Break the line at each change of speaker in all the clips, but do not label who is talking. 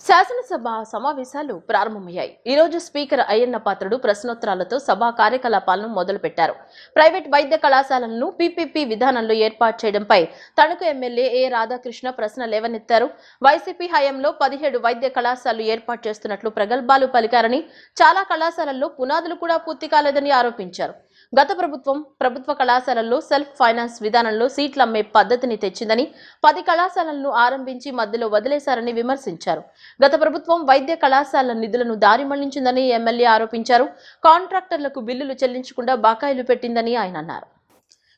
శాసనసభ సమావేశాలు ప్రారంభమయ్యాయి. ఈ రోజు స్పీకర్ అయ్యన్న పాత్రుడు ప్రశ్నోత్తరాలతో సభా కార్యకలాపాలను మొదలుపెట్టారు. ప్రైవేట్ వైద్య కళాశాలలను పీపీపీ విధానంలో ఏర్పాటు చేయడంపై తణుకు ఎమ్మెల్యే ఏ రాధాకృష్ణ ప్రశ్న లేవనెత్తారు. వైసీపీ హయాంలో 17 వైద్య కళాశాలలు ఏర్పాటు చేస్తున్నట్లు ప్రగల్భాలు పలికారని, చాలా కళాశాలల్లో పునాదులు కూడా పూర్తి కాలేదని ఆరోపించారు. గత ప్రభుత్వ కళాశాలల్లో సెల్ఫ్ ఫైనాన్స్ విధానంలో సీట్లు అమ్మే పద్ధతిని తెచ్చిందని, 10 కళాశాలలను ఆరంభించి మధ్యలో వదిలేశారని విమర్శించారు. గత ప్రభుత్వం వైద్య కళాశాలల నిధులను దారి మళ్లించిందని ఎమ్మెల్యే ఆరోపించారు. కాంట్రాక్టర్లకు బిల్లులు చెల్లించకుండా బకాయిలు పెట్టిందని ఆయన అన్నారు.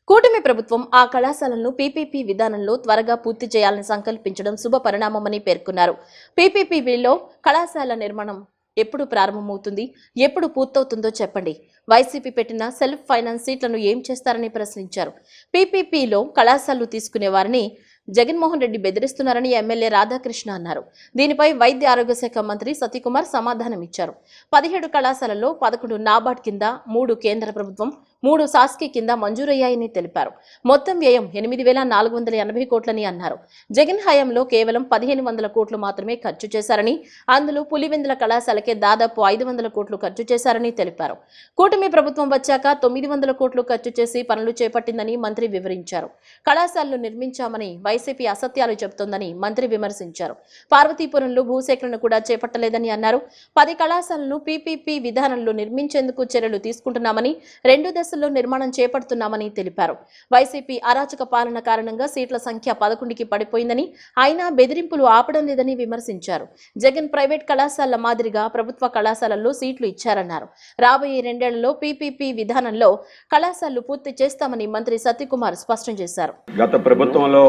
కూటమి ప్రభుత్వం ఆ కళాశాలను పీపీపీ విధానంలో త్వరగా పూర్తి చేయాలని సంకల్పించడం శుభ పరిణామమని పేర్కొన్నారు. పీపీపీలో కళాశాల నిర్మాణం ఎప్పుడు ప్రారంభమవుతుంది, ఎప్పుడు పూర్తవుతుందో చెప్పండి. వైసీపీ పెట్టిన సెల్ఫ్ ఫైనాన్స్ సీట్లను ఏం చేస్తారని ప్రశ్నించారు. పీపీపీలో కళాశాలలు తీసుకునే వారిని జగన్మోహన్ రెడ్డి బెదిరిస్తున్నారని ఎమ్మెల్యే రాధాకృష్ణ అన్నారు. దీనిపై వైద్య ఆరోగ్య శాఖ మంత్రి సతీకుమార్ సమాధానమిచ్చారు. 17 కళాశాలల్లో 11 నాబార్డ్ కింద, 3 కేంద్ర ప్రభుత్వం, 3 శాసకీ కింద మంజూరయ్యాయని తెలిపారు. మొత్తం వ్యయం 8,480 కోట్లని అన్నారు. జగన్ హయాంలో కేవలం 1,500 కోట్లు మాత్రమే ఖర్చు చేశారని, అందులో పులివెందుల కళాశాలకే దాదాపు 500 కోట్లు ఖర్చు చేశారని తెలిపారు. కూటమి ప్రభుత్వం వచ్చాక 900 కోట్లు ఖర్చు చేసి పనులు చేపట్టిందని మంత్రి వివరించారు. కళాశాలలు నిర్మించామని వైసీపీ అసత్యాలు చెబుతోందని మంత్రి విమర్శించారు. పార్వతీపురంలో భూసేకరణ కూడా చేపట్టలేదని అన్నారు. 10 కళాశాలను పీపీపీ విధానంలో నిర్మించేందుకు చర్యలు తీసుకుంటున్నామని, 2 దశల్లో నిర్మాణం చేపడుతున్నామని తెలిపారు. వైసీపీ అరాచక పాలన కారణంగా సీట్ల సంఖ్య 11కి పడిపోయిందని, అయినా బెదిరింపులు ఆపడం లేదని విమర్శించారు. జగన్ ప్రైవేట్ కళాశాలల మాదిరిగా ప్రభుత్వ కళాశాలల్లో సీట్లు ఇచ్చారన్నారు. రాబోయే 2 ఏళ్లలో పీపీపీ విధానంలో కళాశాలలు పూర్తి చేస్తామని మంత్రి సతీకుమార్ స్పష్టం చేశారు.
గత ప్రభుత్వంలో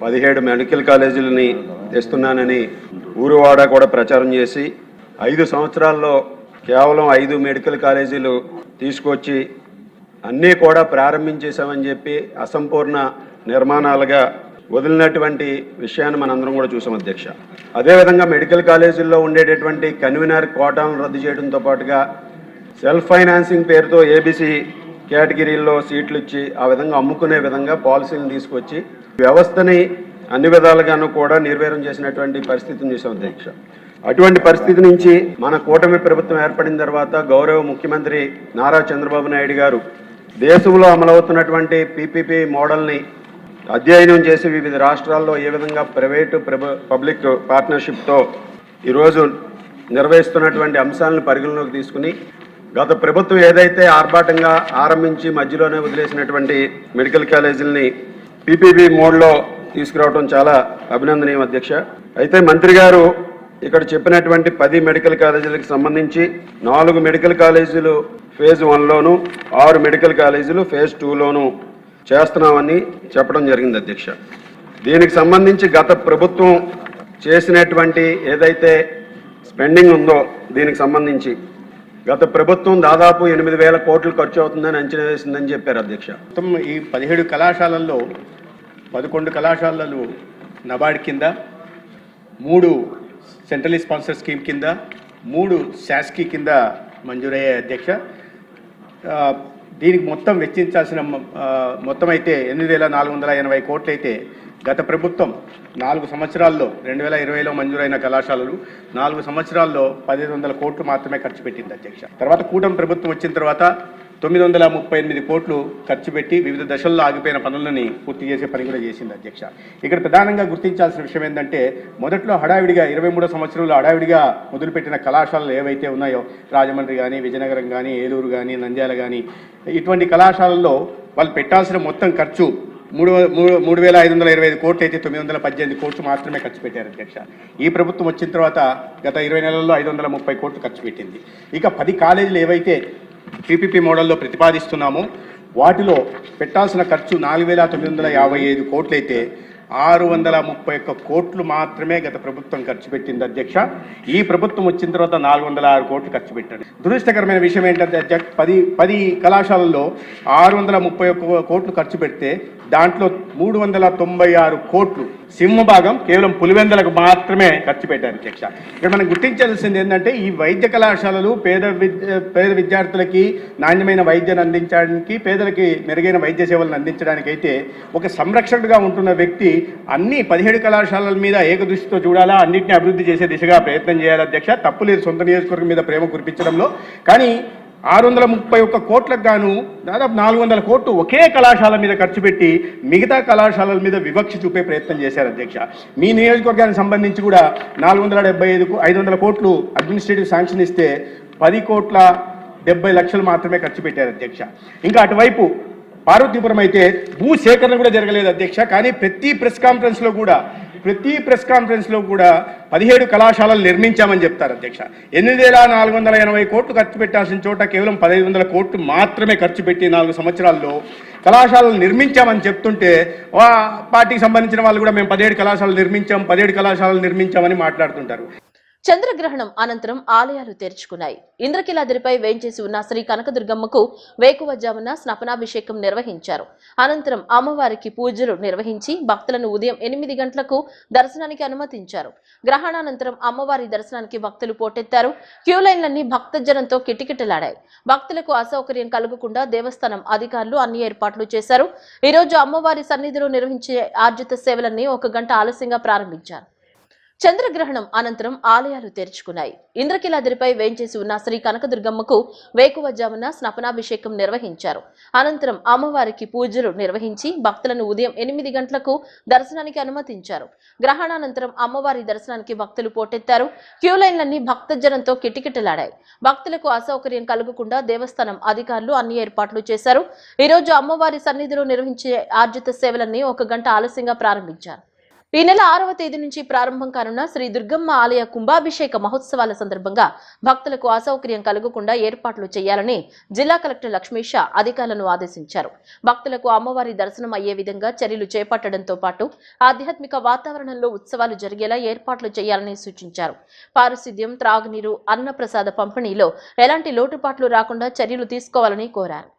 17 మెడికల్ కాలేజీలని తెస్తున్నానని ఊరువాడ కూడా ప్రచారం చేసి 5 సంవత్సరాల్లో కేవలం 5 మెడికల్ కాలేజీలు తీసుకొచ్చి అన్నీ కూడా ప్రారంభించేశామని చెప్పి అసంపూర్ణ నిర్మాణాలుగా వదిలినటువంటి విషయాన్ని మనందరం కూడా చూసాం అధ్యక్ష. అదేవిధంగా మెడికల్ కాలేజీల్లో ఉండేటటువంటి కన్వీనర్ కోటాలను రద్దు చేయడంతో పాటుగా సెల్ఫ్ ఫైనాన్సింగ్ పేరుతో ఏబీసీ కేటగిరీల్లో సీట్లు ఇచ్చి ఆ విధంగా అమ్ముకునే విధంగా పాలసీలను తీసుకొచ్చి వ్యవస్థని అన్ని విధాలుగాను కూడా నిర్వీర్యం చేసినటువంటి పరిస్థితిని చూసాం అధ్యక్ష. అటువంటి పరిస్థితి నుంచి మన కూటమి ప్రభుత్వం ఏర్పడిన తర్వాత గౌరవ ముఖ్యమంత్రి నారా చంద్రబాబు నాయుడు గారు దేశంలో అమలవుతున్నటువంటి పీపీపీ మోడల్ని అధ్యయనం చేసి వివిధ రాష్ట్రాల్లో ఏ విధంగా ప్రైవేటు పబ్లిక్ పార్ట్నర్షిప్తో ఈరోజు నిర్వహిస్తున్నటువంటి అంశాలను పరిగణలోకి తీసుకుని గత ప్రభుత్వం ఏదైతే ఆర్భాటంగా ఆరంభించి మధ్యలోనే వదిలేసినటువంటి మెడికల్ కాలేజీలని పీపీపీ మోడ్లో తీసుకురావడం చాలా అభినందనీయం అధ్యక్ష. అయితే మంత్రి గారు ఇక్కడ చెప్పినటువంటి 10 మెడికల్ కాలేజీలకు సంబంధించి 4 మెడికల్ కాలేజీలు ఫేజ్ 1లోను, 6 మెడికల్ కాలేజీలు ఫేజ్ 2లోను చేస్తున్నామని చెప్పడం జరిగింది అధ్యక్ష. దీనికి సంబంధించి గత ప్రభుత్వం చేసినటువంటి ఏదైతే స్పెండింగ్ ఉందో దీనికి సంబంధించి గత ప్రభుత్వం దాదాపు 8,000 కోట్లు ఖర్చు అవుతుందని అంచనా వేసిందని చెప్పారు అధ్యక్ష.
మొత్తం ఈ 17 కళాశాలల్లో 11 కళాశాలలు నబార్డ్ కింద, 3 సెంట్రల్ స్పాన్సర్ స్కీమ్ కింద, 3 శాసకీ కింద మంజూరయ్యాయి అధ్యక్ష. దీనికి మొత్తం వెచ్చించాల్సిన మొత్తం అయితే 8,480 కోట్లు అయితే గత ప్రభుత్వం 4 సంవత్సరాల్లో 2020లో మంజూరైన కళాశాలలు 4 సంవత్సరాల్లో 1,500 కోట్లు మాత్రమే ఖర్చు పెట్టింది అధ్యక్ష. తర్వాత కూటమి ప్రభుత్వం వచ్చిన తర్వాత 938 కోట్లు ఖర్చు పెట్టి వివిధ దశల్లో ఆగిపోయిన పనులని పూర్తి చేసే పని కూడా చేసింది అధ్యక్ష. ఇక్కడ ప్రధానంగా గుర్తించాల్సిన విషయం ఏంటంటే మొదట్లో హడావిడిగా 23 సంవత్సరంలో హడావిడిగా మొదలుపెట్టిన కళాశాలలు ఏవైతే ఉన్నాయో రాజమండ్రి కానీ, విజయనగరం కానీ, ఏలూరు కానీ, నంద్యాల కానీ ఇటువంటి కళాశాలల్లో వాళ్ళు పెట్టాల్సిన మొత్తం ఖర్చు 3,525 కోట్లు అయితే 918 కోట్లు మాత్రమే ఖర్చు పెట్టారు అధ్యక్ష. ఈ ప్రభుత్వం వచ్చిన తర్వాత గత 20 నెలల్లో 530 కోట్లు ఖర్చు పెట్టింది. ఇక 10 కాలేజీలు ఏవైతే పీపీపీ మోడల్లో ప్రతిపాదిస్తున్నామో వాటిలో పెట్టాల్సిన ఖర్చు 4,955 కోట్లు అయితే 631 కోట్లు మాత్రమే గత ప్రభుత్వం ఖర్చు పెట్టింది అధ్యక్ష. ఈ ప్రభుత్వం వచ్చిన తర్వాత 406 కోట్లు ఖర్చు పెట్టారు. దురదృష్టకరమైన విషయం ఏంటంటే అధ్యక్ష, 10 కళాశాలల్లో 631 కోట్లు ఖర్చు పెడితే దాంట్లో 396 కోట్లు సింహభాగం కేవలం పులివెందులకు మాత్రమే ఖర్చు పెట్టారు అధ్యక్ష. ఇక్కడ మనం గుర్తించాల్సింది ఏంటంటే ఈ వైద్య కళాశాలలు పేద విద్యార్థులకి నాణ్యమైన వైద్యాన్ని అందించడానికి, పేదలకి మెరుగైన వైద్య సేవలను అందించడానికి అయితే ఒక సంరక్షకుడిగా ఉంటున్న వ్యక్తి అన్ని 17 కళాశాలల మీద ఏకదృష్టితో చూడాలా, అన్నింటినీ అభివృద్ధి చేసే దిశగా ప్రయత్నం చేయాలి అధ్యక్ష. తప్పులేదు సొంత నియోజకవర్గం మీద ప్రేమ కురిపించడంలో. కానీ 631 కోట్లకు గాను దాదాపు 400 కోట్లు ఒకే కళాశాల మీద ఖర్చు పెట్టి మిగతా కళాశాలల మీద వివక్ష చూపే ప్రయత్నం చేశారు అధ్యక్ష. మీ నియోజకవర్గానికి సంబంధించి కూడా 500 కోట్లు అడ్మినిస్ట్రేటివ్ శాంక్షన్ ఇస్తే 10,70,00,000 మాత్రమే ఖర్చు పెట్టారు అధ్యక్ష. ఇంకా అటువైపు పార్వతీపురం అయితే భూ సేకరణ కూడా జరగలేదు అధ్యక్ష. కానీ ప్రతి ప్రెస్ కాన్ఫరెన్స్లో కూడా 17 కళాశాలలు నిర్మించామని చెప్తారు అధ్యక్ష. 8,480 కోట్లు ఖర్చు పెట్టాల్సిన చోట కేవలం 1,500 కోట్లు మాత్రమే ఖర్చు పెట్టి 4 సంవత్సరాల్లో కళాశాలలు నిర్మించామని చెప్తుంటే పార్టీకి సంబంధించిన వాళ్ళు కూడా మేము 17 కళాశాలలు నిర్మించామని మాట్లాడుతుంటారు.
చంద్రగ్రహణం అనంతరం ఆలయాలు తెరుచుకున్నాయి. ఇంద్రకీలాద్రిపై వేంచేసి ఉన్న శ్రీ కనకదుర్గమ్మకు వేకువజామున స్నపనాభిషేకం నిర్వహించారు. అనంతరం అమ్మవారికి పూజలు నిర్వహించి భక్తులను ఉదయం 8 గంటలకు దర్శనానికి అనుమతించారు. గ్రహణానంతరం అమ్మవారి దర్శనానికి భక్తులు పోటెత్తారు. క్యూలైన్లన్నీ భక్తజనంతో కిటకిటలాడాయి. భక్తులకు అసౌకర్యం కలగకుండా దేవస్థానం అధికారులు అన్ని ఏర్పాట్లు చేశారు. ఈ రోజు అమ్మవారి సన్నిధిలో నిర్వహించే ఆర్జిత సేవలన్నీ 1 గంట ఆలస్యంగా ప్రారంభించారు. చంద్రగ్రహణం అనంతరం ఆలయాలు తెరుచుకున్నాయి. ఇంద్రకీలాద్రిపై వేంచేసి ఉన్న శ్రీ కనకదుర్గమ్మకు వేకువజామున స్నపనాభిషేకం నిర్వహించారు. అనంతరం అమ్మవారికి పూజలు నిర్వహించి భక్తులను ఉదయం 8 గంటలకు దర్శనానికి అనుమతించారు. గ్రహణానంతరం అమ్మవారి దర్శనానికి భక్తులు పోటెత్తారు. క్యూలైన్లన్నీ భక్తజనంతో కిటకిటలాడాయి. భక్తులకు అసౌకర్యం కలగకుండా దేవస్థానం అధికారులు అన్ని ఏర్పాట్లు చేశారు. ఈ రోజు అమ్మవారి సన్నిధిలో నిర్వహించే ఆర్జిత సేవలన్నీ 1 గంట ఆలస్యంగా ప్రారంభించారు. ఈ నెల 6వ తేదీ నుంచి ప్రారంభం కానున్న శ్రీ దుర్గమ్మ ఆలయ కుంభాభిషేక మహోత్సవాల సందర్భంగా భక్తులకు అసౌకర్యం కలగకుండా ఏర్పాట్లు చేయాలని జిల్లా కలెక్టర్ లక్ష్మీష అధికారులను ఆదేశించారు. భక్తులకు అమ్మవారి దర్శనం అయ్యే విధంగా చర్యలు చేపట్టడంతో పాటు ఆధ్యాత్మిక వాతావరణంలో ఉత్సవాలు జరిగేలా ఏర్పాట్లు చేయాలని సూచించారు. పారిశుద్ధ్యం, త్రాగునీరు, అన్నప్రసాద పంపిణీలో ఎలాంటి లోటుపాట్లు రాకుండా చర్యలు తీసుకోవాలని కోరారు.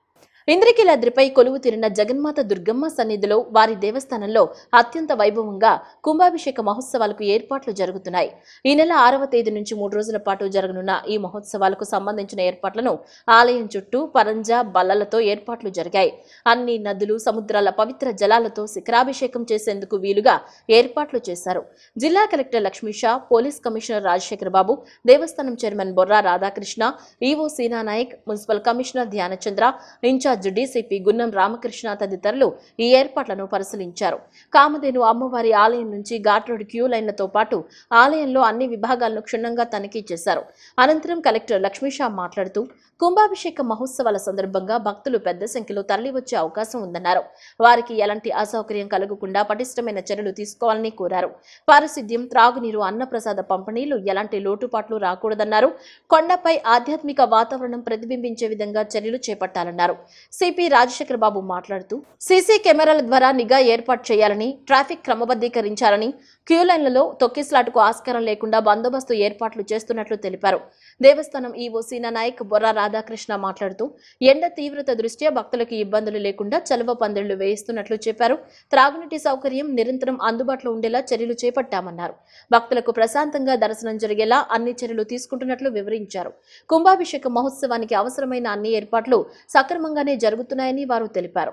ఇంద్రకీలాద్రిపై కొలువు తీరిన జగన్మాత దుర్గమ్మ సన్నిధిలో వారి దేవస్థానంలో అత్యంత వైభవంగా కుంభాభిషేక మహోత్సవాలకు ఏర్పాట్లు జరుగుతున్నాయి. ఈ నెల 6వ తేదీ నుంచి 3 రోజుల పాటు జరగనున్న ఈ మహోత్సవాలకు సంబంధించిన ఏర్పాట్లను ఆలయం చుట్టూ పరంజా బల్లలతో ఏర్పాట్లు జరిగాయి. అన్ని నదులు, సముద్రాల పవిత్ర జలాలతో శిఖరాభిషేకం చేసేందుకు వీలుగా ఏర్పాట్లు చేశారు. జిల్లా collector Lakshmisha, police commissioner Rajasekhar Babu, దేవస్థానం chairman Borra Radhakrishna, EO Seena Naik, municipal commissioner Dhyanachandra, in charge DCP Gunnam Ramakrishna తదితరులు ఈ ఏర్పాట్లను పరిశీలించారు. కామధేను అమ్మవారి ఆలయం నుంచి ఘాట్ రోడ్ క్యూ లైన్లతో పాటు ఆలయంలో అన్ని విభాగాలను క్షుణ్ణంగా తనిఖీ చేశారు. అనంతరం కలెక్టర్ లక్ష్మీషా మాట్లాడుతూ కుంభాభిషేక మహోత్సవాల సందర్భంగా భక్తులు పెద్ద సంఖ్యలో తరలివచ్చే అవకాశం ఉందన్నారు. వారికి ఎలాంటి అసౌకర్యం కలగకుండా పటిష్టమైన చర్యలు తీసుకోవాలని కోరారు. పారిశుద్ధ్యం, త్రాగునీరు, అన్నప్రసాద పంపిణీలు ఎలాంటి లోటుపాట్లు రాకూడదన్నారు. కొండపై ఆధ్యాత్మిక వాతావరణం ప్రతిబింబించే విధంగా చర్యలు చేపట్టాలన్నారు. సిపి రాజశేఖర్ బాబు మాట్లాడుతూ సీసీ కెమెరాల ద్వారా నిఘా ఏర్పాటు చేయాలని, ట్రాఫిక్ క్రమబద్ధీకరించాలని, క్యూలైన్లలో తొక్కిస్లాటుకు ఆస్కారం లేకుండా బందోబస్తు ఏర్పాట్లు చేస్తున్నట్లు తెలిపారు. దేవస్థానం ఈవో సీనా నాయక్, బొర్రా రాధాకృష్ణ మాట్లాడుతూ ఎండ తీవ్రత దృష్ట్యా భక్తులకు ఇబ్బందులు లేకుండా చలువ పందిళ్లు వేయిస్తున్నట్లు చెప్పారు. త్రాగునీటి సౌకర్యం నిరంతరం అందుబాటులో ఉండేలా చర్యలు చేపట్టామన్నారు. భక్తులకు ప్రశాంతంగా దర్శనం జరిగేలా అన్ని చర్యలు తీసుకుంటున్నట్లు వివరించారు. కుంభాభిషేక మహోత్సవానికి అవసరమైన అన్ని ఏర్పాట్లు సక్రమంగానే జరుగుతున్నాయని వారు తెలిపారు.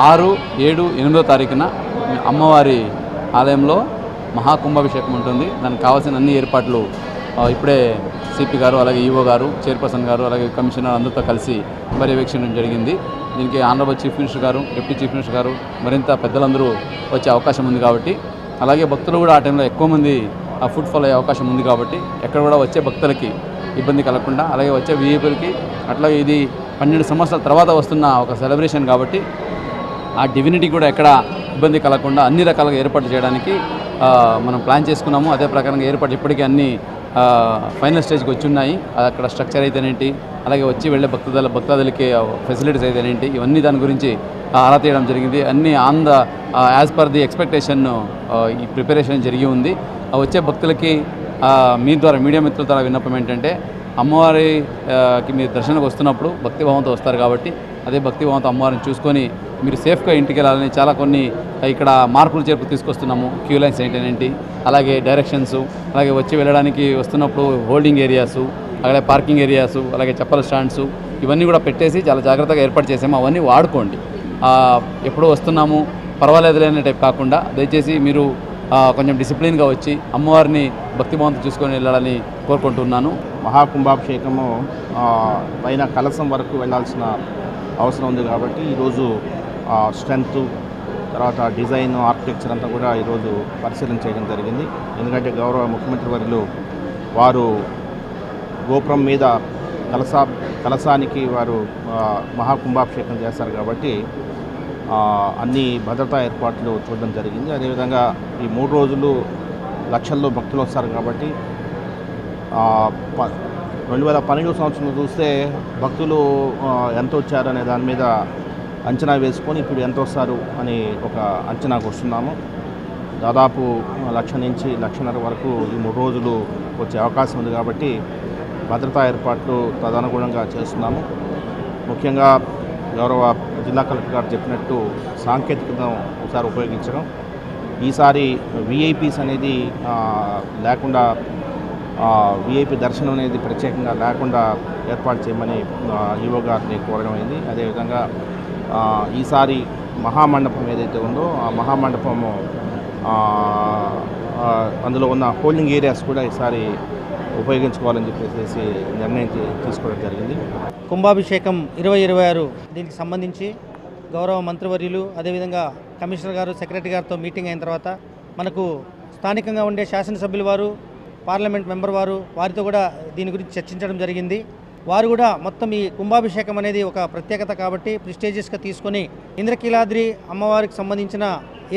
6, 7, 8వ తారీఖున అమ్మవారి ఆలయంలో మహాకుంభాభిషేకం ఉంటుంది. దానికి కావాల్సిన అన్ని ఏర్పాట్లు ఇప్పుడే సిపి గారు, అలాగే ఈవో గారు, చైర్పర్సన్ గారు, అలాగే కమిషనర్ అందరితో కలిసి పర్యవేక్షించడం జరిగింది. దీనికి ఆనరబుల్ చీఫ్ మినిస్టర్ గారు, డిప్యూటీ చీఫ్ మినిస్టర్ గారు, మరింత పెద్దలందరూ వచ్చే అవకాశం ఉంది కాబట్టి, అలాగే భక్తులు కూడా ఆ టైంలో ఎక్కువ మంది ఫుడ్ ఫాలో అయ్యే అవకాశం ఉంది కాబట్టి ఎక్కడ కూడా వచ్చే భక్తులకి ఇబ్బంది కలగకుండా, అలాగే వచ్చే వీఐపీలకి, అట్లాగే ఇది 12 సంవత్సరాల తర్వాత వస్తున్న ఒక సెలబ్రేషన్ కాబట్టి ఆ డివినిటీ కూడా ఎక్కడ ఇబ్బంది కలగకుండా అన్ని రకాలుగా ఏర్పాటు చేయడానికి మనం ప్లాన్ చేసుకున్నాము. అదే ప్రకారంగా ఏర్పాటు ఇప్పటికీ అన్ని ఫైనల్ స్టేజ్కి వచ్చి ఉన్నాయి. అక్కడ స్ట్రక్చర్ అయితేనేంటి, అలాగే వచ్చి వెళ్ళే భక్తాదులకి ఫెసిలిటీస్ అయితేనేంటి, ఇవన్నీ దాని గురించి ఆరా తీయడం జరిగింది. అన్నీ on the as per the expectation ఈ ప్రిపరేషన్ జరిగి ఉంది. వచ్చే భక్తులకి మీ ద్వారా, మీడియా మిత్రుల ద్వారా విన్నపం ఏంటంటే, అమ్మవారికి మీరు దర్శనకు వస్తున్నప్పుడు భక్తిభావంతో వస్తారు కాబట్టి అదే భక్తిభావంతో అమ్మవారిని చూసుకొని మీరు సేఫ్గా ఇంటికి వెళ్ళాలని చాలా కొన్ని ఇక్కడ మార్పులు చేర్పులు తీసుకొస్తున్నాము. క్యూ లైన్స్ ఏంటంటే, అలాగే డైరెక్షన్స్, అలాగే వచ్చి వెళ్ళడానికి వస్తున్నప్పుడు హోల్డింగ్ ఏరియాసు, అలాగే పార్కింగ్ ఏరియాసు, అలాగే చెప్పల స్టాండ్స్, ఇవన్నీ కూడా పెట్టేసి చాలా జాగ్రత్తగా ఏర్పాటు చేసాము. అవన్నీ వాడుకోండి. ఎప్పుడు వస్తున్నాము, పర్వాలేదులే అనే టైప్ కాకుండా దయచేసి మీరు కొంచెం డిసిప్లిన్గా వచ్చి అమ్మవారిని భక్తిభావంతో చూసుకొని వెళ్ళాలని కోరుకుంటున్నాను.
మహాకుంభాభిషేకము పైన కలసం వరకు వెళ్ళాల్సిన అవసరం ఉంది కాబట్టి ఈరోజు స్ట్రెంత్ తర్వాత డిజైన్ ఆర్కిటెక్చర్ అంతా కూడా ఈరోజు పరిశీలన చేయడం జరిగింది. ఎందుకంటే గౌరవ ముఖ్యమంత్రి వర్యులు వారు గోపురం మీద కలసానికి వారు మహాకుంభాభిషేకం చేస్తారు కాబట్టి అన్ని భద్రతా ఏర్పాట్లు చూడడం జరిగింది. అదేవిధంగా ఈ 3 రోజులు లక్షల్లో భక్తులు వస్తారు కాబట్టి 2012 సంవత్సరం చూస్తే భక్తులు ఎంత వచ్చారనే దాని మీద అంచనా వేసుకొని ఇప్పుడు ఎంత వస్తారు అని ఒక అంచనాకు వస్తున్నాము. దాదాపు 1,00,000 నుంచి 1,50,000 వరకు ఈ 3 రోజులు వచ్చే అవకాశం ఉంది కాబట్టి భద్రతా ఏర్పాట్లు తదనుగుణంగా చేస్తున్నాము. ముఖ్యంగా గౌరవ జిల్లా కలెక్టర్ గారు చెప్పినట్టు సాంకేతికతను ఒకసారి ఉపయోగించడం, ఈసారి విఐపీస్ అనేది లేకుండా విఐపి దర్శనం అనేది ప్రత్యేకంగా లేకుండా ఏర్పాటు చేయమని ఈవో గారిని కోరడం అయింది. అదేవిధంగా ఈసారి మహామండపం ఏదైతే ఉందో ఆ మహామండపము అందులో ఉన్న హోల్డింగ్ ఏరియాస్ కూడా ఈసారి ఉపయోగించుకోవాలని చెప్పేసి నిర్ణయం తీసుకోవడం జరిగింది.
కుంభాభిషేకం 2026 దీనికి సంబంధించి గౌరవ మంత్రివర్యులు అదేవిధంగా కమిషనర్ గారు సెక్రటరీ గారితో మీటింగ్ అయిన తర్వాత మనకు స్థానికంగా ఉండే శాసనసభ్యులు వారు పార్లమెంట్ మెంబర్ వారితో కూడా దీని గురించి చర్చించడం జరిగింది. వారు కూడా మొత్తం ఈ కుంభాభిషేకం అనేది ఒక ప్రత్యేకత కాబట్టి ప్రిస్టేజియస్గా తీసుకొని ఇంద్రకీలాద్రి అమ్మవారికి సంబంధించిన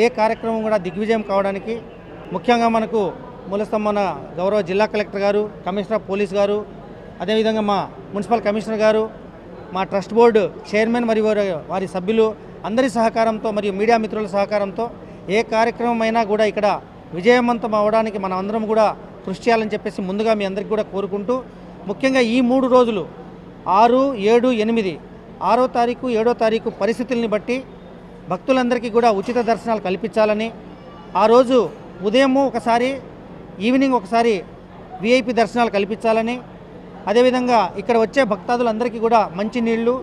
ఏ కార్యక్రమం కూడా దిగ్విజయం కావడానికి ముఖ్యంగా మనకు మూలస్తంభన గౌరవ జిల్లా కలెక్టర్ గారు, కమిషనర్ ఆఫ్ పోలీస్ గారు, అదేవిధంగా మా మున్సిపల్ కమిషనర్ గారు, మా ట్రస్ట్ బోర్డు చైర్మన్ మరియు వారి సభ్యులు అందరి సహకారంతో మరియు మీడియా మిత్రుల సహకారంతో ఏ కార్యక్రమం అయినా కూడా ఇక్కడ విజయవంతం అవ్వడానికి మనం అందరం కూడా కృషి చేయాలని చెప్పేసి ముందుగా మీ అందరికీ కూడా కోరుకుంటూ, ముఖ్యంగా ఈ 3 రోజులు 6, 7, 8 6వ తారీఖు 7వ తారీఖు పరిస్థితుల్ని బట్టి భక్తులందరికీ కూడా ఉచిత దర్శనాలు కల్పించాలని, ఆ రోజు ఉదయం ఒకసారి ఈవినింగ్ ఒకసారి విఐపి దర్శనాలు కల్పించాలని, అదేవిధంగా ఇక్కడ వచ్చే భక్తాదులందరికీ కూడా మంచినీళ్ళు,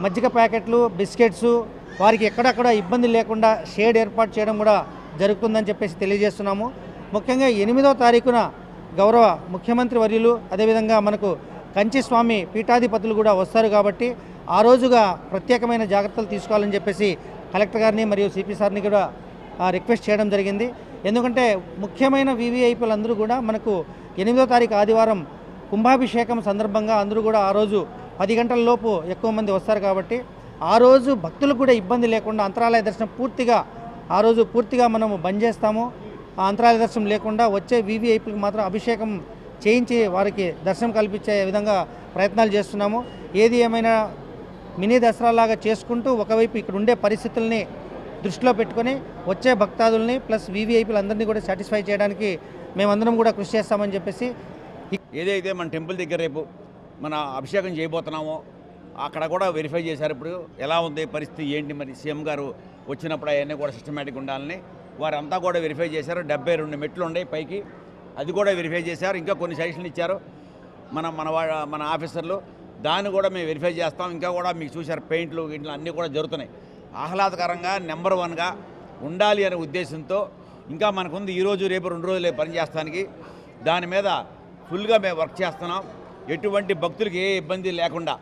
మజ్జిగ ప్యాకెట్లు, బిస్కెట్స్ వారికి ఎక్కడక్కడ ఇబ్బంది లేకుండా షేడ్ ఏర్పాటు చేయడం కూడా జరుగుతుందని చెప్పేసి తెలియజేస్తున్నాము. ముఖ్యంగా 8వ తారీఖున గౌరవ ముఖ్యమంత్రి వర్యులు అదేవిధంగా మనకు కంచి స్వామి పీఠాధిపతులు కూడా వస్తారు కాబట్టి ఆ రోజుగా ప్రత్యేకమైన జాగ్రత్తలు తీసుకోవాలని చెప్పేసి కలెక్టర్ గారిని మరియు సిపి సార్ని కూడా రిక్వెస్ట్ చేయడం జరిగింది. ఎందుకంటే ముఖ్యమైన వివిఐపీలు అందరూ కూడా మనకు 8వ తారీఖు ఆదివారం కుంభాభిషేకం సందర్భంగా అందరూ కూడా ఆ రోజు 10 గంటల లోపు ఎక్కువ మంది వస్తారు కాబట్టి ఆ రోజు భక్తులకు కూడా ఇబ్బంది లేకుండా అంతరాలయ దర్శనం ఆ రోజు పూర్తిగా మనము బంద్ చేస్తాము. ఆ అంతరాలయ దర్శనం లేకుండా వచ్చే వివిఐపీలకు మాత్రం అభిషేకం చేయించి వారికి దర్శనం కల్పించే విధంగా ప్రయత్నాలు చేస్తున్నాము. ఏది ఏమైనా మినీ దసరాలాగా చేసుకుంటూ ఒకవైపు ఇక్కడ ఉండే పరిస్థితుల్ని దృష్టిలో పెట్టుకొని వచ్చే భక్తాదుల్ని ప్లస్ వివిఐపీలు అందరినీ కూడా సాటిస్ఫై చేయడానికి మేమందరం కూడా కృషి చేస్తామని చెప్పేసి,
ఏదైతే మన టెంపుల్ దగ్గర రేపు మన అభిషేకం చేయబోతున్నామో అక్కడ కూడా వెరిఫై చేశారు. ఇప్పుడు ఎలా ఉంది పరిస్థితి ఏంటి, మరి సీఎం గారు వచ్చినప్పుడు అవన్నీ కూడా సిస్టమేటిక్ ఉండాలని వారంతా కూడా వెరిఫై చేశారు. 72 మెట్లు ఉన్నాయి పైకి, అది కూడా వెరిఫై చేశారు. ఇంకా కొన్ని సజెషన్లు ఇచ్చారు మన ఆఫీసర్లు, దాన్ని కూడా మేము వెరిఫై చేస్తాం. ఇంకా కూడా మీకు చూశారు పెయింట్లు ఇట్లా అన్నీ కూడా జరుగుతున్నాయి. ఆహ్లాదకరంగా నెంబర్ 1గా ఉండాలి అనే ఉద్దేశంతో ఇంకా మనకుంది ఈరోజు రేపు 2 రోజులే పనిచేస్తానికి. దాని మీద ఫుల్గా మేము వర్క్ చేస్తున్నాం. ఎటువంటి భక్తులకి ఏ ఇబ్బంది లేకుండా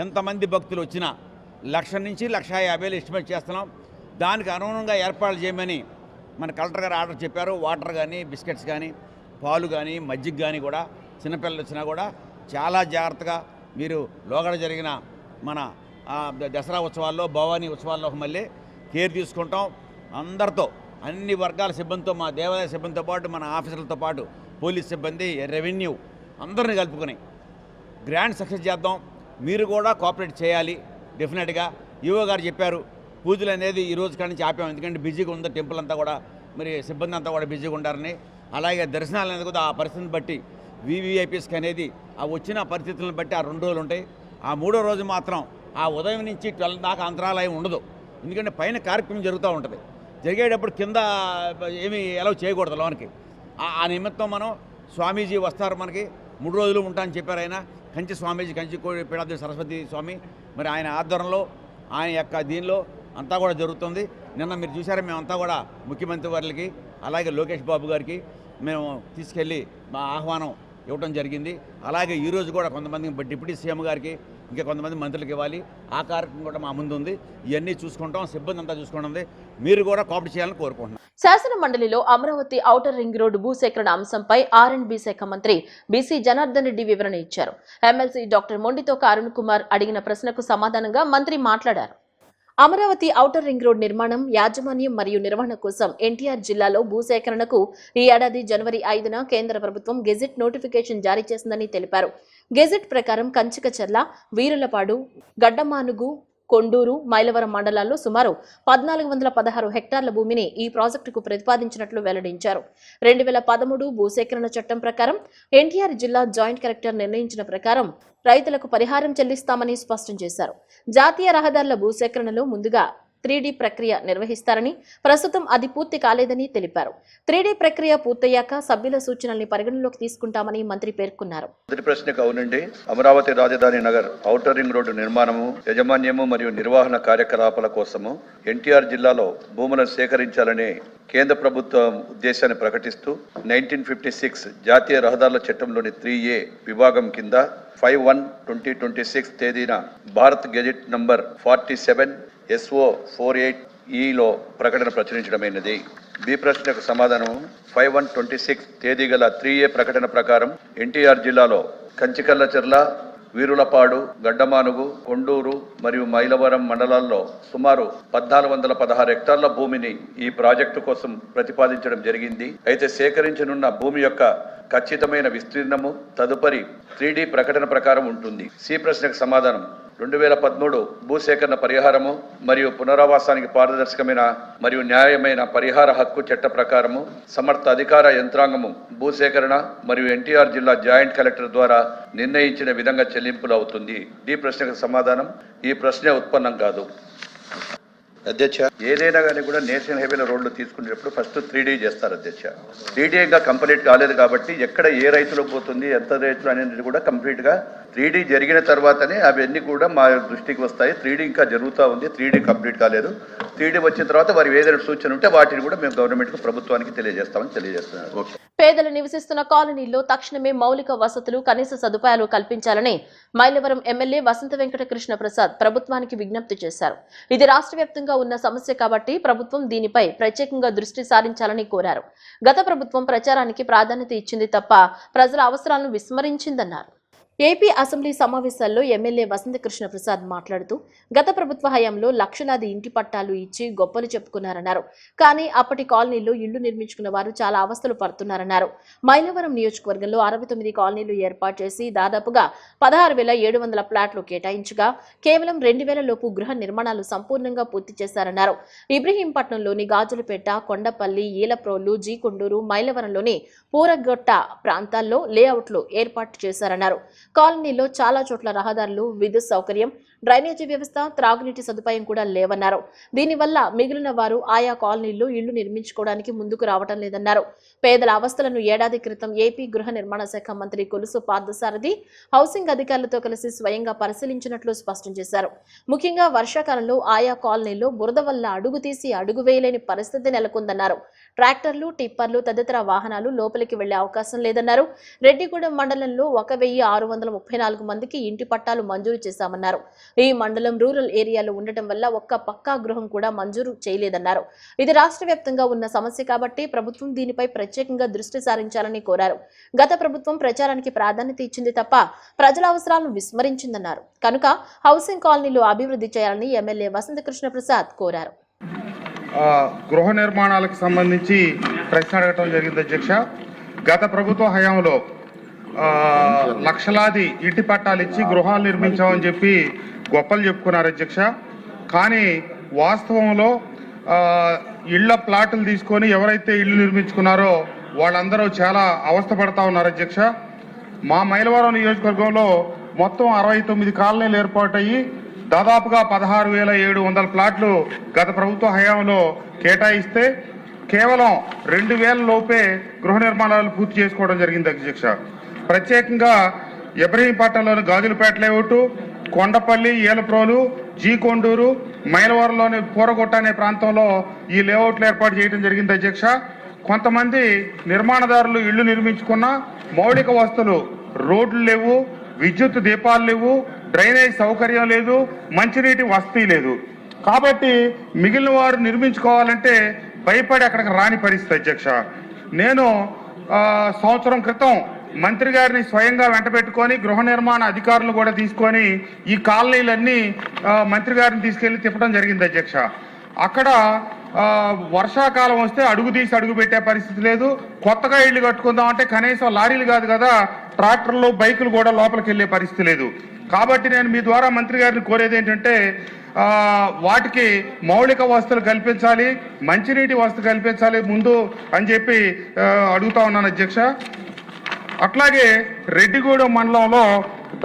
ఎంతమంది భక్తులు వచ్చినా 1,00,000 నుంచి 1,50,000 ఎస్టిమేట్ చేస్తున్నాం. దానికి అనుగుణంగా ఏర్పాట్లు చేయమని మన కలెక్టర్ గారు ఆర్డర్ చెప్పారు. వాటర్ కానీ, బిస్కెట్స్ కానీ, పాలు కానీ, మజ్జిగ కానీ కూడా చిన్నపిల్లలు వచ్చినా కూడా చాలా జాగ్రత్తగా మీరు లోగడ జరిగిన మన దసరా ఉత్సవాల్లో, భవానీ ఉత్సవాల్లో మళ్ళీ కేర్ తీసుకుంటాం. అందరితో అన్ని వర్గాల సిబ్బందితో, మా దేవాలయ సిబ్బందితో పాటు మన ఆఫీసర్లతో పాటు పోలీస్ సిబ్బంది, రెవెన్యూ అందరిని కలుపుకొని గ్రాండ్ సక్సెస్ చేద్దాం. మీరు కూడా కోఆపరేట్ చేయాలి డెఫినెట్గా. ఈవో గారు చెప్పారు పూజలు అనేది ఈ రోజు కాడి నుంచి ఆపాం, ఎందుకంటే బిజీగా ఉంది టెంపుల్ అంతా కూడా, మరి సిబ్బంది అంతా కూడా బిజీగా ఉంటారని. అలాగే దర్శనాలు అనేది కూడా ఆ పరిస్థితిని బట్టి వివిఐపీస్కి అనేది ఆ వచ్చిన పరిస్థితులను బట్టి ఆ 2 రోజులు ఉంటాయి. ఆ 3వ రోజు మాత్రం ఆ ఉదయం నుంచి 12 దాకా అంతరాలయం ఉండదు. ఎందుకంటే పైన కార్యక్రమం జరుగుతూ ఉంటుంది. జరిగేటప్పుడు కింద ఏమీ ఎలా చేయకూడదు లోనికి. ఆ నిమిత్తం మనం స్వామీజీ వస్తారు, మనకి 3 రోజులు ఉంటానని చెప్పారు ఆయన. కంచి స్వామీజీ, కంచి పీఠాధిపతి సరస్వతి స్వామి, మరి ఆయన ఆధ్వర్యంలో ఆయన యొక్క దీనిలో అంతా కూడా జరుగుతుంది. నిన్న మీరు చూసారా, మేమంతా కూడా ముఖ్యమంత్రి వారికి అలాగే లోకేష్ బాబు గారికి మేము తీసుకెళ్ళి మా ఆహ్వానం ఇవ్వడం జరిగింది. అలాగే ఈరోజు కూడా కొంతమంది డిప్యూటీ సీఎం గారికి ఇంకా కొంతమంది మంత్రులకు ఇవ్వాలి. ఆ కార్యక్రమం కూడా మా ముందు ఉంది. ఇవన్నీ చూసుకుంటాం, సిబ్బంది అంతా చూసుకుంటుంది. మీరు కూడా కోఆపరేట్ చేయాలని కోరుకుంటున్నాం.
శాసన మండలిలో అమరావతి ఔటర్ రింగ్ రోడ్డు భూసేకరణ అంశంపై R&B శాఖ మంత్రి బీసీ జనార్దన్ రెడ్డి వివరణ ఇచ్చారు. ఎమ్మెల్సీ డాక్టర్ మొండితోక అరుణ్ కుమార్ అడిగిన ప్రశ్నకు సమాధానంగా మంత్రి మాట్లాడారు. అమరావతి ఔటర్ రింగ్ రోడ్ నిర్మాణం, యాజమాన్యం మరియు నిర్వహణ కోసం ఎన్టీఆర్ జిల్లాలో భూసేకరణకు ఈ ఏడాది జనవరి 5న కేంద్ర ప్రభుత్వం గెజిట్ నోటిఫికేషన్ జారీ చేసిందని తెలిపారు. గెజిట్ ప్రకారం కంచికచర్ల, వీరులపాడు, గడ్డమానుగు, కొండూరు, మైలవరం మండలాల్లో సుమారు 1416 హెక్టార్ల భూమిని ఈ ప్రాజెక్టుకు ప్రతిపాదించినట్లు వెల్లడించారు. 2013 భూసేకరణ చట్టం ప్రకారం ఎన్టీఆర్ జిల్లా జాయింట్ కలెక్టర్ నిర్ణయించిన ప్రకారం రైతులకు పరిహారం చెల్లిస్తామని స్పష్టం చేశారు. జాతీయ రహదారుల భూసేకరణలో ముందుగా 3D ప్రక్రియ నిర్వహిస్తారని, ప్రస్తుతం అది పూర్తి కాలేదని తెలిపారు. 3D ప్రక్రియ పూర్తయ్యాక సభ్యుల సూచనల్ని పరిగణలోకి తీసుకుంటామని మంత్రి పేర్కొన్నారు.
మొదటి ప్రశ్నకు అవునండి. అమరావతి రాజధాని నగర్ ఔటర్ రింగ్ రోడ్డు నిర్మాణము, యాజమాన్యము మరియు నిర్వహణ కార్యకలాపాల కోసము ఎన్టీఆర్ జిల్లాలో భూములను సేకరించాలనే కేంద్ర ప్రభుత్వం ఉద్దేశాన్ని ప్రకటిస్తూ 1956 జాతీయ రహదారుల చట్టంలోని 3A విభాగం కింద 5/1/2026 తేదీన Bharat gazette number 47 SO 48E ప్రకటన ప్రచురించడమైనది. బి ప్రశ్నకు సమాధానం 5/1/26 తేదీ గల 3A ప్రకటన ప్రకారం ఎన్టీఆర్ జిల్లాలో కంచికల్లచెర్ల, వీరులపాడు, గడ్డమానుగు, కొండూరు మరియు మైలవరం మండలాల్లో సుమారు 1416 హెక్టార్ల భూమిని ఈ ప్రాజెక్టు కోసం ప్రతిపాదించడం జరిగింది. అయితే సేకరించనున్న భూమి యొక్క ఖచ్చితమైన విస్తీర్ణము తదుపరి 3D ప్రకటన ప్రకారం ఉంటుంది. సి ప్రశ్నకు సమాధానం 2013 భూసేకరణ పరిహారము మరియు పునరావాసానికి పారదర్శకమైన మరియు న్యాయమైన పరిహార హక్కు చట్ట ప్రకారము సమర్థ అధికార యంత్రాంగము భూసేకరణ మరియు ఎన్టీఆర్ జిల్లా జాయింట్ కలెక్టర్ ద్వారా నిర్ణయించిన విధంగా చెల్లింపులు అవుతుంది. డి ప్రశ్నకు సమాధానం ఈ ప్రశ్న ఉత్పన్నం కాదు. అధ్యక్ష, ఏదైనా కానీ కూడా నేషనల్ హైవేల రోడ్లు తీసుకునేటప్పుడు ఫస్ట్ 3D చేస్తారు అధ్యక్ష. 3D ఇంకా కంప్లీట్ కాలేదు కాబట్టి ఎక్కడ ఏ రైతులకు పోతుంది, ఎంత రైతులు అనేది కూడా కంప్లీట్గా 3D జరిగిన తర్వాతనే అవన్నీ కూడా మా దృష్టికి వస్తాయి. 3D ఇంకా జరుగుతూ ఉంది, 3D కంప్లీట్ కాలేదు. 3D వచ్చిన తర్వాత వారి ఏదైనా సూచన ఉంటే వాటిని కూడా మేము గవర్నమెంట్కు ప్రభుత్వానికి తెలియజేస్తామని తెలియజేస్తున్నాను. ఓకే.
పేదలు నివసిస్తున్న కాలనీల్లో తక్షణమే మౌలిక వసతులు, కనీస సదుపాయాలు కల్పించాలని మైలవరం ఎమ్మెల్యే వసంత వెంకట కృష్ణ ప్రసాద్ ప్రభుత్వానికి విజ్ఞప్తి చేశారు. ఇది రాష్ట్ర వ్యాప్తంగా ఉన్న సమస్య కాబట్టి ప్రభుత్వం దీనిపై ప్రత్యేకంగా దృష్టి సారించాలని కోరారు. గత ప్రభుత్వం ప్రచారానికి ప్రాధాన్యత ఇచ్చింది తప్ప ప్రజల అవసరాలను విస్మరించిందన్నారు. ఏపీ అసెంబ్లీ సమావేశాల్లో ఎమ్మెల్యే వసంత కృష్ణ ప్రసాద్ మాట్లాడుతూ గత ప్రభుత్వ హయాంలో లక్షలాది ఇంటి పట్టాలు ఇచ్చి గొప్పలు చెప్పుకున్నారన్నారు. కానీ అప్పటి కాలనీల్లో ఇళ్లు నిర్మించుకున్న వారు చాలా అవస్థలు పడుతున్నారన్నారు. మైలవరం నియోజకవర్గంలో 69 కాలనీలు ఏర్పాటు చేసి దాదాపుగా 16,700 ప్లాట్లు కేటాయించగా కేవలం 2,000 లోపు గృహ నిర్మాణాలు సంపూర్ణంగా పూర్తి చేశారన్నారు. ఇబ్రహీంపట్నంలోని గాజులపేట, కొండపల్లి, ఈలప్రోలు, జీకొండూరు, మైలవరంలోని పూరగొట్ట ప్రాంతాల్లో లేఅవుట్లు ఏర్పాటు చేశారన్నారు. కాలనీలో చాలా చోట్ల రహదారులు, విద్యుత్ సౌకర్యం, డ్రైనేజీ వ్యవస్థ, త్రాగునీటి సదుపాయం కూడా లేవన్నారు. దీనివల్ల మిగిలిన వారు ఆయా కాలనీల్లో ఇళ్లు నిర్మించుకోవడానికి ముందుకు రావటం లేదన్నారు. పేదల అవస్థలను ఏడాది క్రితం ఏపీ గృహ నిర్మాణ శాఖ మంత్రి కొలుసు పార్థసారథి హౌసింగ్ అధికారులతో కలిసి స్వయంగా పరిశీలించినట్లు స్పష్టం చేశారు. ముఖ్యంగా వర్షాకాలంలో ఆయా కాలనీల్లో బురద వల్ల అడుగు తీసి అడుగు వేయలేని పరిస్థితి నెలకొందన్నారు. ట్రాక్టర్లు, టిప్పర్లు తదితర వాహనాలు లోపలికి వెళ్లే అవకాశం లేదన్నారు. రెడ్డిగూడెం మండలంలో 1,634 మందికి ఇంటి పట్టాలు మంజూరు చేశామన్నారు. ఈ మండలం రూరల్ ఏరియాలో ఉండటం వల్ల ఒక్క పక్కా గృహం కూడా మంజూరు చేయలేదన్నారు. ఇది రాష్ట్ర వ్యాప్తంగా ఉన్న సమస్య కాబట్టి ప్రభుత్వం దీనిపై ప్రత్యేకంగా దృష్టి సారించాలని కోరారు. గత ప్రభుత్వం ప్రచారానికి ప్రాధాన్యత ఇచ్చింది తప్ప ప్రజల అవసరాలను విస్మరించిందన్నారు. కనుక హౌసింగ్ కాలనీలు అభివృద్ధి చేయాలని ఎమ్మెల్యే వసంత కృష్ణ ప్రసాద్ కోరారు.
గృహ నిర్మాణాలకు సంబంధించి ప్రశ్న అడగటం జరిగింది అధ్యక్ష. గత ప్రభుత్వ హయాంలో లక్షలాది ఇంటి పట్టాలు ఇచ్చి గృహాలు నిర్మించామని చెప్పి గొప్పలు చెప్పుకున్నారు అధ్యక్ష. కానీ వాస్తవంలో ఇళ్ల ప్లాట్లు తీసుకొని ఎవరైతే ఇళ్లు నిర్మించుకున్నారో వాళ్ళందరూ చాలా అవస్థ పడతా ఉన్నారు అధ్యక్ష. మా మైలవరం నియోజకవర్గంలో మొత్తం 69 కాలనీలు ఏర్పాటయ్యి దాదాపుగా 16,700 ప్లాట్లు గత ప్రభుత్వ హయాంలో కేటాయిస్తే కేవలం 2,000 లోపే గృహ నిర్మాణాలు పూర్తి చేసుకోవడం జరిగింది అధ్యక్ష. ప్రత్యేకంగా ఇబ్రహీంపట్నంలోని గాజులపేట లేఅవుట్, కొండపల్లి, ఏలప్రోలు, జీ కొండూరు, మైలవరంలోని పూరగొట్ట అనే ప్రాంతంలో ఈ లేఅవుట్లు ఏర్పాటు చేయడం జరిగింది అధ్యక్ష. కొంతమంది నిర్మాణదారులు ఇళ్లు నిర్మించుకున్న మౌలిక వస్తువులు, రోడ్లు లేవు, విద్యుత్ దీపాలు లేవు, డ్రైనేజ్ సౌకర్యం లేదు, మంచినీటి వసతి లేదు. కాబట్టి మిగిలిన వారు నిర్మించుకోవాలంటే భయపడి అక్కడికి రాని పరిస్థితి అధ్యక్ష. నేను సంవత్సరం క్రితం మంత్రి గారిని స్వయంగా వెంట పెట్టుకొని గృహ నిర్మాణ అధికారులను కూడా తీసుకొని ఈ కాలనీలన్నీ మంత్రి గారిని తీసుకెళ్లి తిప్పడం జరిగింది అధ్యక్ష. అక్కడ వర్షాకాలం వస్తే అడుగు తీసి అడుగు పెట్టే పరిస్థితి లేదు. కొత్తగా ఇళ్లు కట్టుకుందామంటే కనీసం లారీలు కాదు కదా, ట్రాక్టర్లు, బైకులు కూడా లోపలికి వెళ్ళే పరిస్థితి లేదు. కాబట్టి నేను మీ ద్వారా మంత్రి గారిని కోరేది ఏంటంటే వాటికి మౌలిక వసతులు కల్పించాలి, మంచినీటి వసతి కల్పించాలి ముందు అని చెప్పి అడుగుతా ఉన్నాను అధ్యక్ష. అట్లాగే రెడ్డిగూడెం మండలంలో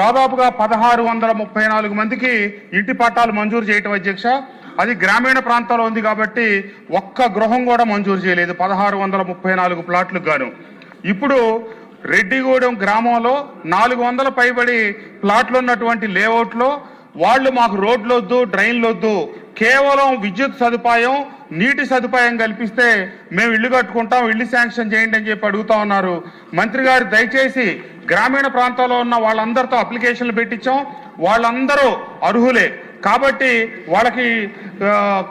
దాదాపుగా 1634 మందికి ఇంటి పట్టాలు మంజూరు చేయటం అధ్యక్ష. అది గ్రామీణ ప్రాంతాల్లో ఉంది కాబట్టి ఒక్క గృహం కూడా మంజూరు చేయలేదు 1634 ప్లాట్లకు గాను. ఇప్పుడు రెడ్డిగూడెం గ్రామంలో 400 పైబడి ప్లాట్లు ఉన్నటువంటి లేఅవుట్లో వాళ్ళు మాకు రోడ్లు వద్దు, డ్రైన్లు వద్దు, కేవలం విద్యుత్ సదుపాయం, నీటి సదుపాయం కల్పిస్తే మేము ఇల్లు కట్టుకుంటాం, ఇల్లు శాంక్షన్ చేయండి అని చెప్పి అడుగుతా ఉన్నారు. మంత్రి గారు దయచేసి గ్రామీణ ప్రాంతాల్లో ఉన్న వాళ్ళందరితో అప్లికేషన్లు పెట్టించాం, వాళ్ళందరూ అర్హులే కాబట్టి వాళ్ళకి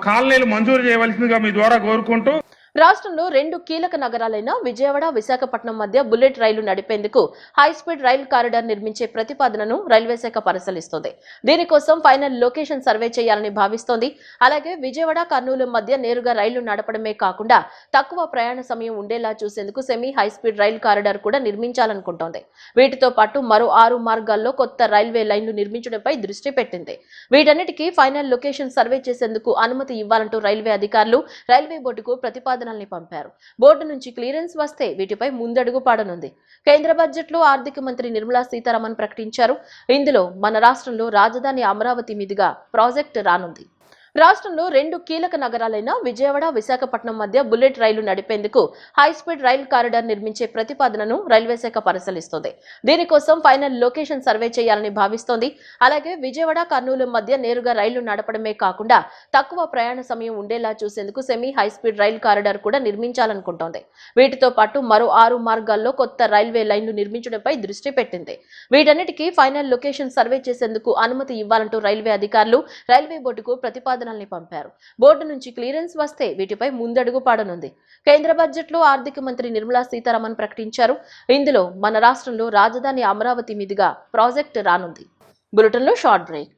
కాలనీలు మంజూరు చేయవలసిందిగా మీ ద్వారా కోరుకుంటూ,
రాష్ట్రంలో 2 కీలక నగరాలైన విజయవాడ, విశాఖపట్నం మధ్య బుల్లెట్ రైలు నడిపేందుకు హైస్పీడ్ రైల్ కారిడార్ నిర్మించే ప్రతిపాదనను రైల్వే శాఖ పరిశీలిస్తోంది. దీనికోసం ఫైనల్ లొకేషన్ సర్వే చేయాలని భావిస్తోంది. అలాగే విజయవాడ, కర్నూలు మధ్య నేరుగా రైళ్లు నడపడమే కాకుండా తక్కువ ప్రయాణ సమయం ఉండేలా చూసేందుకు సెమీ హైస్పీడ్ రైల్ కారిడార్ కూడా నిర్మించాలనుకుంటోంది. వీటితో పాటు మరో 6 మార్గాల్లో కొత్త రైల్వే లైన్లు నిర్మించడంపై దృష్టి పెట్టింది. వీటన్నిటికీ ఫైనల్ లొకేషన్ సర్వే చేసేందుకు అనుమతి ఇవ్వాలంటూ రైల్వే అధికారులు రైల్వే బోర్డుకు ప్రతిపాదన పంపారు. బోర్డు నుంచి క్లియరెన్స్ వస్తే వీటిపై ముందడుగు పడనుంది. కేంద్ర బడ్జెట్లో ఆర్థిక మంత్రి నిర్మలా సీతారామన్ ప్రకటించారు. ఇందులో మన రాష్ట్రంలో రాజధాని అమరావతి మీదుగా ప్రాజెక్టు రానుంది. రాష్ట్రంలో 2 కీలక నగరాలైన విజయవాడ, విశాఖపట్నం మధ్య బుల్లెట్ రైలు నడిపేందుకు హైస్పీడ్ రైల్ కారిడార్ నిర్మించే ప్రతిపాదనను రైల్వే శాఖ పరిశీలిస్తోంది. దీనికోసం ఫైనల్ లొకేషన్ సర్వే చేయాలని భావిస్తోంది. అలాగే విజయవాడ, కర్నూలు మధ్య నేరుగా రైళ్లు నడపడమే కాకుండా తక్కువ ప్రయాణ సమయం ఉండేలా చూసేందుకు సెమీ హైస్పీడ్ రైల్ కారిడార్ కూడా నిర్మించాలనుకుంటోంది. వీటితో పాటు మరో 6 మార్గాల్లో కొత్త రైల్వే లైన్లు నిర్మించడంపై దృష్టి పెట్టింది. వీటన్నిటికీ ఫైనల్ లొకేషన్ సర్వే చేసేందుకు అనుమతి ఇవ్వాలంటూ రైల్వే అధికారులు రైల్వే బోర్డుకు ప్రతిపాదనల్ని పంపారు. బోర్డు నుంచి క్లియరెన్స్ వస్తే వీటిపై ముందడుగు పడనుంది. కేంద్ర బడ్జెట్లో ఆర్థిక మంత్రి నిర్మలా సీతారామన్ ప్రకటించారు. ఇందులో మన రాష్ట్రంలో రాజధాని అమరావతి మీదుగా ప్రాజెక్టు రానుంది. బులెటిన్లో షార్ట్ బ్రేక్.